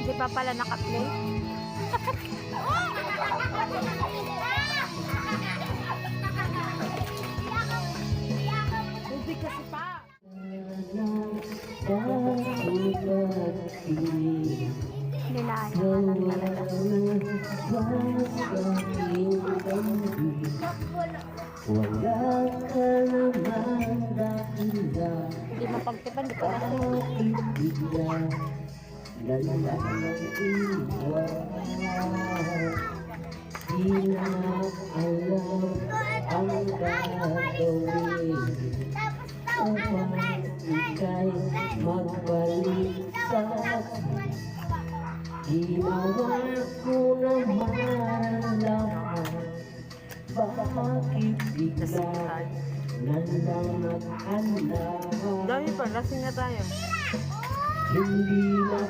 Hindi pa pala naka-play. Tubig kasi pa. Nilayan lang talaga. Wala ka naman dahilan. Hindi mapagtipan, di pa kasi. Ibigyan Lala ng iwan. Di na alam ang gagawin upang ika'y magbalik sa akin. Ginawa ko naman lahat. Bakit bigla nalang nag-anda? Dami pa, lasing na tayo. Hindi na